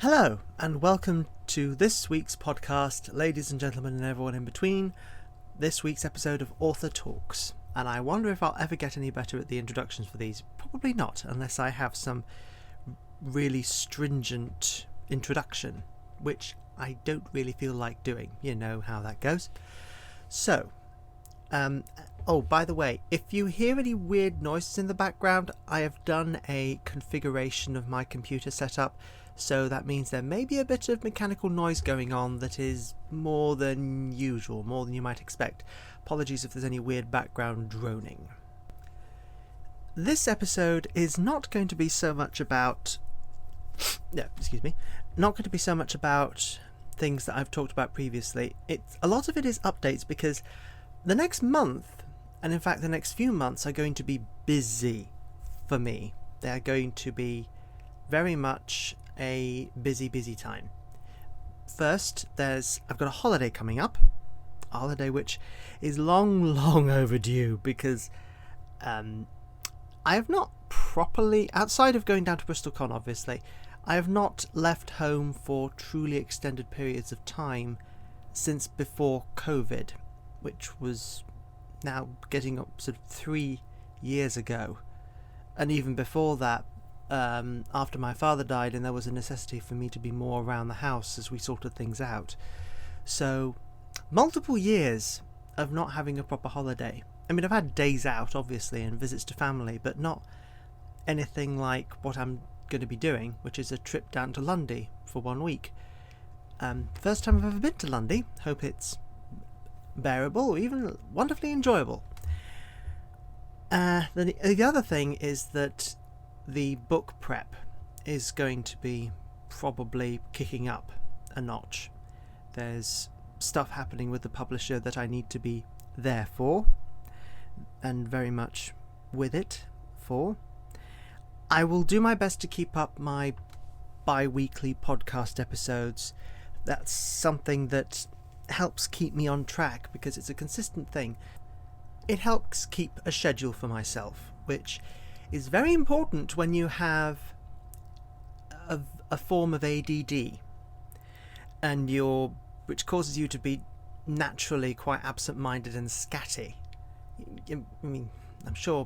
Hello, and welcome to this week's podcast, ladies and gentlemen and everyone in between, this week's episode of Author Talks. And I wonder if I'll ever get any better at the introductions for these. Probably not, unless I have some really stringent introduction, which I don't really feel like doing. You know how that goes. So, by the way, if you hear any weird noises in the background, I have done a configuration of my computer setup, so that means there may be a bit of mechanical noise going on that is more than usual, more than you might expect. Apologies if there's any weird background droning. This episode is not going to be so much about not going to be so much about things that I've talked about previously. A lot of it is updates, because the next month, and in fact the next few months, are going to be busy for me. They are going to be very much a busy time. First, I've got a holiday coming up, a holiday which is long overdue, because I have not properly, outside of going down to BristolCon obviously, I have not left home for truly extended periods of time since before COVID, which was now getting up sort of 3 years ago. And even before that, after my father died, and there was a necessity for me to be more around the house as we sorted things out. So, multiple years of not having a proper holiday. I mean, I've had days out, obviously, and visits to family, but not anything like what I'm going to be doing, which is a trip down to Lundy for 1 week. First time I've ever been to Lundy. Hope it's bearable, or even wonderfully enjoyable. The other thing is that the book prep is going to be probably kicking up a notch. There's stuff happening with the publisher that I need to be there for, and very much with it for. I will do my best to keep up my bi-weekly podcast episodes. That's something that helps keep me on track, because it's a consistent thing. It helps keep a schedule for myself, which is very important when you have a form of ADD, and which causes you to be naturally quite absent-minded and scatty. I mean, I'm sure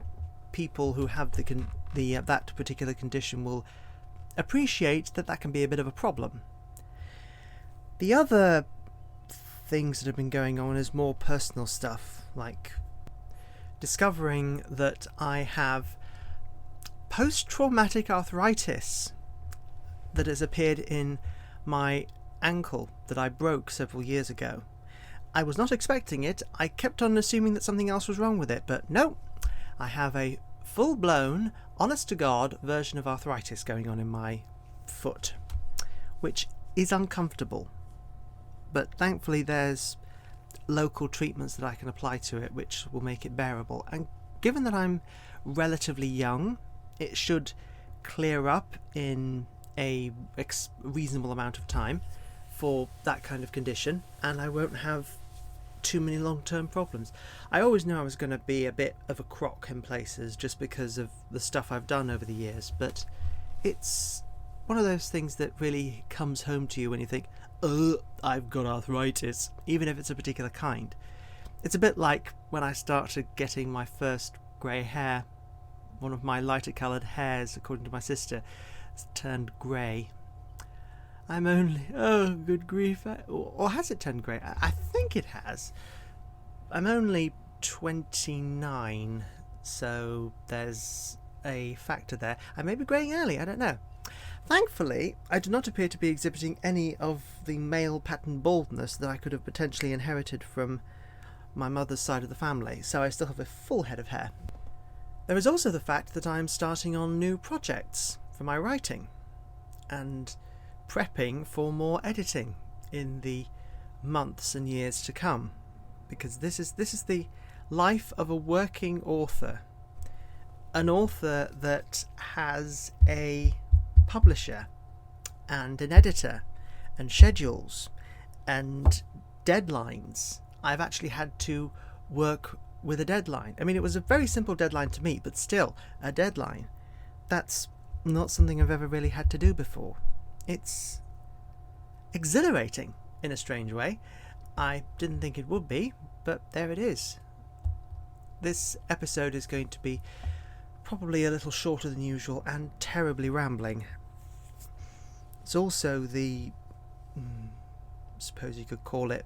people who have that particular condition will appreciate that can be a bit of a problem. The other things that have been going on is more personal stuff, like discovering that I have post-traumatic arthritis that has appeared in my ankle that I broke several years ago. I was not expecting it. I kept on assuming that something else was wrong with it, but no, I have a full-blown, honest-to-God version of arthritis going on in my foot, which is uncomfortable. But thankfully there's local treatments that I can apply to it which will make it bearable. And given that I'm relatively young, it should clear up in a reasonable amount of time for that kind of condition, and I won't have too many long-term problems. I always knew I was going to be a bit of a crock in places just because of the stuff I've done over the years, but it's one of those things that really comes home to you when you think, I've got arthritis, even if it's a particular kind. It's a bit like when I started getting my first grey hair. One of my lighter coloured hairs, according to my sister, has turned grey. I'm only... oh, good grief. Or has it turned grey? I think it has. I'm only 29, so there's a factor there. I may be greying early, I don't know. Thankfully, I do not appear to be exhibiting any of the male pattern baldness that I could have potentially inherited from my mother's side of the family, so I still have a full head of hair. There is also the fact that I am starting on new projects for my writing, and prepping for more editing in the months and years to come, because this is the life of a working author, an author that has a publisher and an editor and schedules and deadlines. I've actually had to work with a deadline. I mean, it was a very simple deadline to meet, but still a deadline. That's not something I've ever really had to do before. It's exhilarating in a strange way. I didn't think it would be, but there it is. This episode is going to be probably a little shorter than usual and terribly rambling. It's also the, suppose you could call it,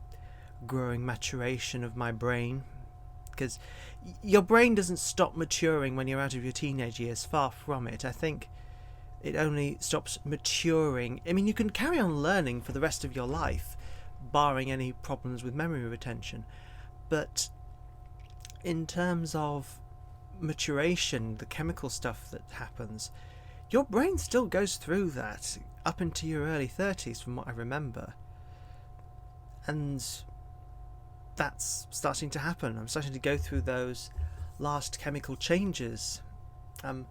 growing maturation of my brain. Because your brain doesn't stop maturing when you're out of your teenage years, far from it. I think it only stops maturing. I mean, you can carry on learning for the rest of your life, barring any problems with memory retention. But in terms of maturation, the chemical stuff that happens, your brain still goes through that up into your early 30s, from what I remember. And that's starting to happen. I'm starting to go through those last chemical changes. I'm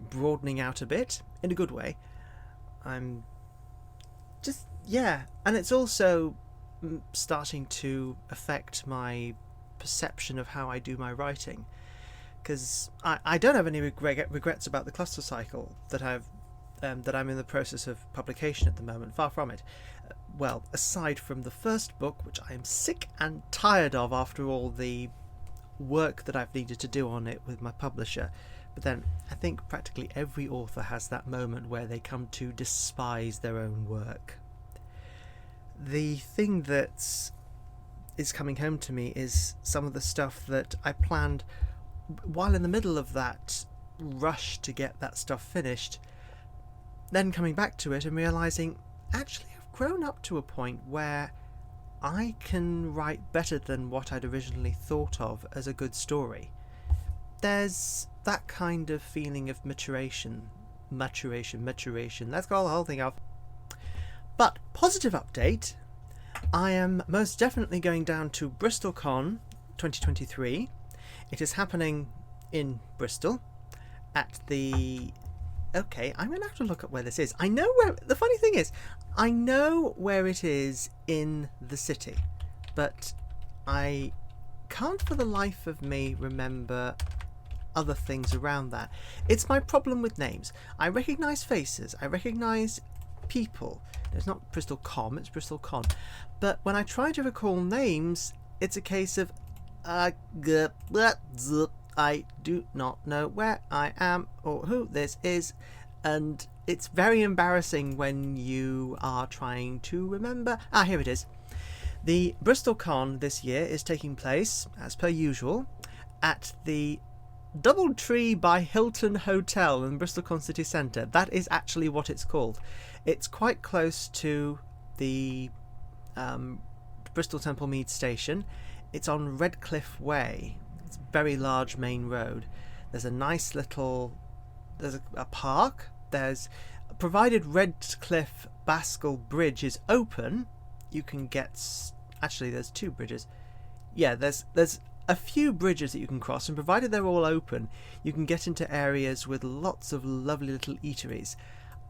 broadening out a bit, in a good way. I'm just, and it's also starting to affect my perception of how I do my writing. Because I don't have any regrets about the cluster cycle that I'm in the process of publication at the moment. Far from it. Well, aside from the first book, which I am sick and tired of after all the work that I've needed to do on it with my publisher. But then I think practically every author has that moment where they come to despise their own work. The thing that is coming home to me is some of the stuff that I planned while in the middle of that rush to get that stuff finished, then coming back to it and realising, actually I've grown up to a point where I can write better than what I'd originally thought of as a good story. There's that kind of feeling of maturation. Let's call the whole thing off. But positive update, I am most definitely going down to BristolCon 2023. It is happening in Bristol at the... Okay, I'm going to have to look up where this is. I know where... The funny thing is, I know where it is in the city, but I can't for the life of me remember other things around that. It's my problem with names. I recognise faces, I recognise people. It's not BristolCon, it's BristolCon. But when I try to recall names, it's a case of I do not know where I am or who this is, and it's very embarrassing when you are trying to remember. Here it is. The BristolCon this year is taking place, as per usual, at the Doubletree by Hilton Hotel in Bristolcon City Centre. That is actually what it's called. It's quite close to the Bristol Temple Mead station. It's on Redcliffe Way. It's a very large main road. There's a nice little... There's a park. There's... Provided Redcliffe Bascule Bridge is open, you can get... Actually, there's two bridges. Yeah, there's a few bridges that you can cross, and provided they're all open, you can get into areas with lots of lovely little eateries.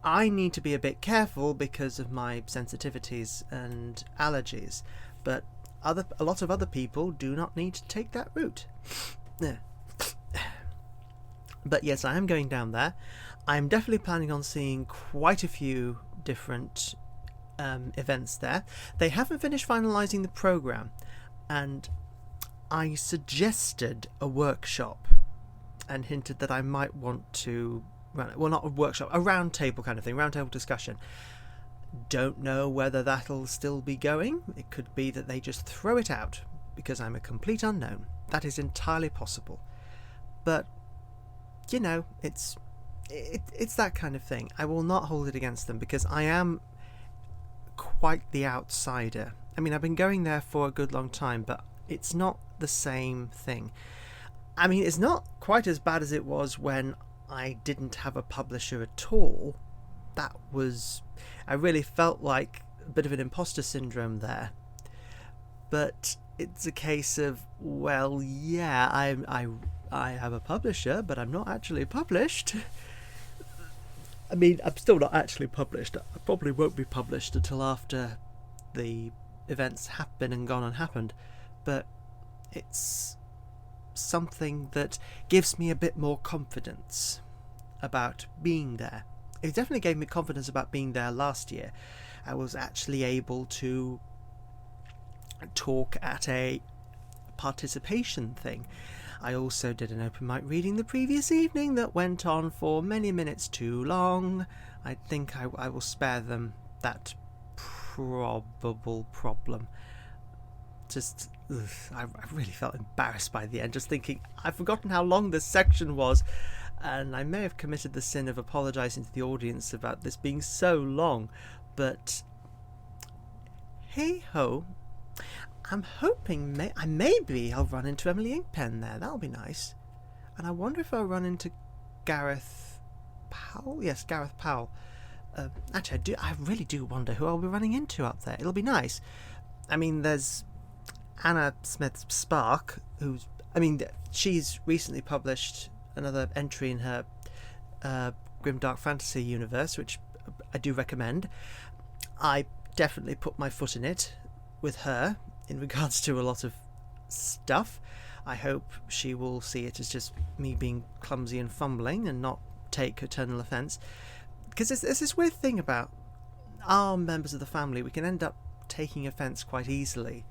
I need to be a bit careful because of my sensitivities and allergies, but a lot of other people do not need to take that route. But yes, I am going down there. I'm definitely planning on seeing quite a few different events there. They haven't finished finalising the programme, and I suggested a workshop and hinted that I might want to run it. Well, not a workshop, a round table kind of thing, round table discussion. Don't know whether that'll still be going. It could be that they just throw it out because I'm a complete unknown. That is entirely possible. But, you know, it's that kind of thing. I will not hold it against them because I am quite the outsider. I mean, I've been going there for a good long time, but it's not the same thing. I mean, it's not quite as bad as it was when I didn't have a publisher at all. That was... I really felt like a bit of an imposter syndrome there. But it's a case of, well, yeah, I have a publisher, but I'm not actually published. I mean, I'm still not actually published. I probably won't be published until after the events have been and gone and happened. But it's something that gives me a bit more confidence about being there. It definitely gave me confidence about being there last year, I was actually able to talk at a participation thing. I also did an open mic reading the previous evening that went on for many minutes too long. I think I will spare them that probable problem. Just, I really felt embarrassed by the end, just thinking I've forgotten how long this section was, and I may have committed the sin of apologising to the audience about this being so long, but hey ho. I'm hoping maybe I'll run into Emily Inkpen there. That'll be nice. And I wonder if I'll run into Gareth Powell. Yes, Gareth Powell. Actually, I really do wonder who I'll be running into up there. It'll be nice. I mean, there's Anna Smith Spark, she's recently published another entry in her Grimdark Fantasy universe, which I do recommend. I definitely put my foot in it with her in regards to a lot of stuff. I hope she will see it as just me being clumsy and fumbling and not take eternal offence. Because there's this weird thing about our members of the family. We can end up taking offence quite easily.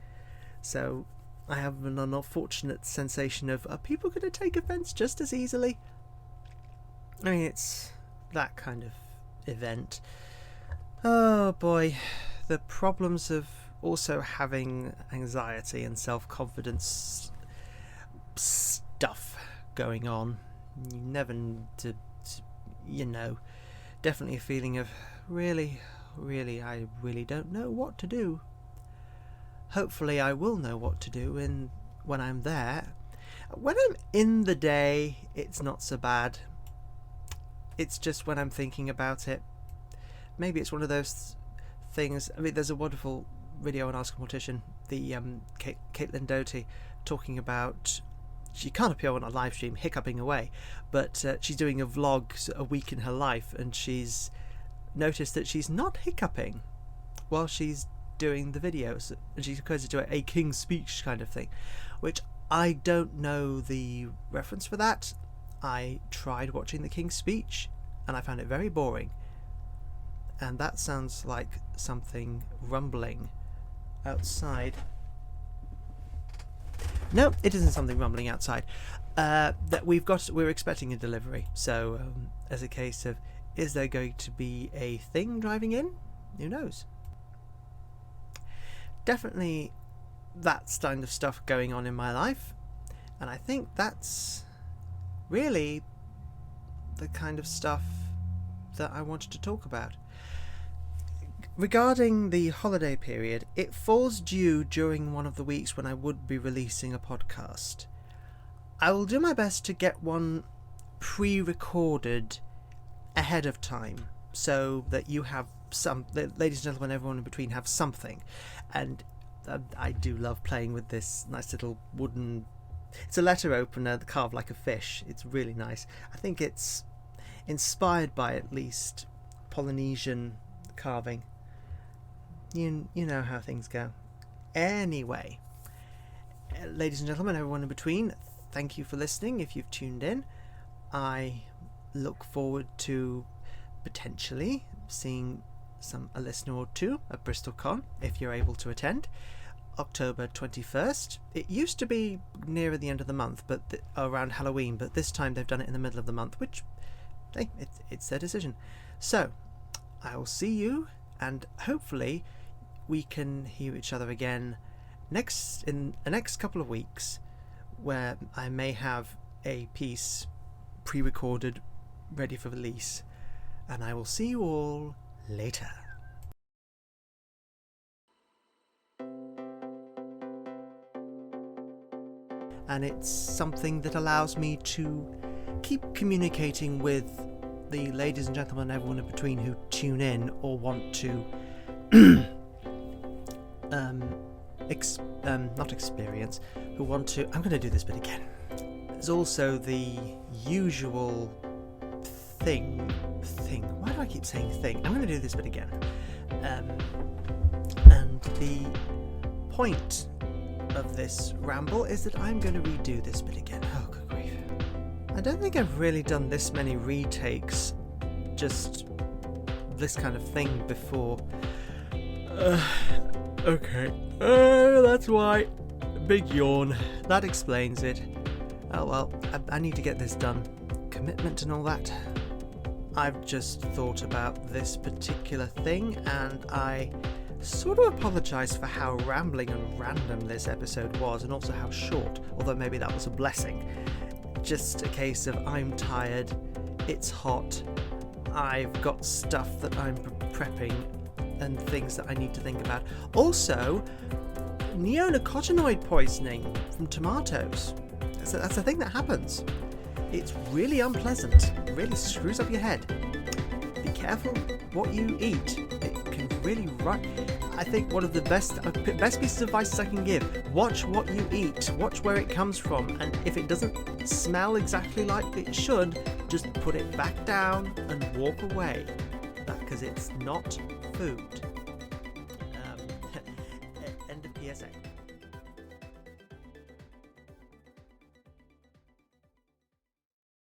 So I have an unfortunate sensation of, are people going to take offence just as easily? I mean, it's that kind of event. Oh boy, the problems of also having anxiety and self-confidence stuff going on. You never need to, definitely a feeling of really, I really don't know what to do. Hopefully I will know what to do when I'm there. When I'm in the day, it's not so bad. It's just when I'm thinking about it. Maybe it's one of those things. I mean, there's a wonderful video on Ask a Mortician, the Caitlin Doty, talking about, she can't appear on a live stream hiccuping away, but she's doing a vlog a week in her life, and she's noticed that she's not hiccuping while she's doing the videos, and she goes into a King's Speech kind of thing, which I don't know the reference for that. I tried watching the King's Speech and I found it very boring, and that sounds like something rumbling outside. No, it isn't something rumbling outside. That we're expecting a delivery. So as a case of, is there going to be a thing driving in? Who knows? Definitely that kind of stuff going on in my life, and I think that's really the kind of stuff that I wanted to talk about. Regarding the holiday period, it falls due during one of the weeks when I would be releasing a podcast. I will do my best to get one pre-recorded ahead of time, so that you have ladies and gentlemen, everyone in between, have something. And I do love playing with this nice little wooden, it's a letter opener carved like a fish. It's really nice. I think it's inspired by at least Polynesian carving. You know how things go. Anyway, ladies and gentlemen, everyone in between, thank you for listening. If you've tuned in, I look forward to potentially seeing a listener or two at BristolCon, if you're able to attend, October 21st. It used to be nearer the end of the month, but around Halloween, but this time they've done it in the middle of the month, which, hey, it's their decision. So I will see you, and hopefully we can hear each other again in the next couple of weeks, where I may have a piece pre-recorded ready for release, and I will see you all later. And it's something that allows me to keep communicating with the ladies and gentlemen, everyone in between, who tune in or want to not experience, who want to, I'm going to do this bit again. There's also the usual thing, why do I keep saying thing? I'm going to do this bit again. And the point of this ramble is that I'm going to redo this bit again. Oh, good grief. I don't think I've really done this many retakes, just this kind of thing, before. Okay. That's why. Big yawn. That explains it. Oh well, I need to get this done. Commitment and all that. I've just thought about this particular thing, and I sort of apologise for how rambling and random this episode was, and also how short, although maybe that was a blessing. Just a case of I'm tired, it's hot, I've got stuff that I'm prepping, and things that I need to think about. Also, neonicotinoid poisoning from tomatoes. That's a thing that happens. It's really unpleasant. It really screws up your head. Be careful what you eat. It can really I think one of the best pieces of advice I can give: watch what you eat. Watch where it comes from, and if it doesn't smell exactly like it should, just put it back down and walk away, because it's not food. End of PSA.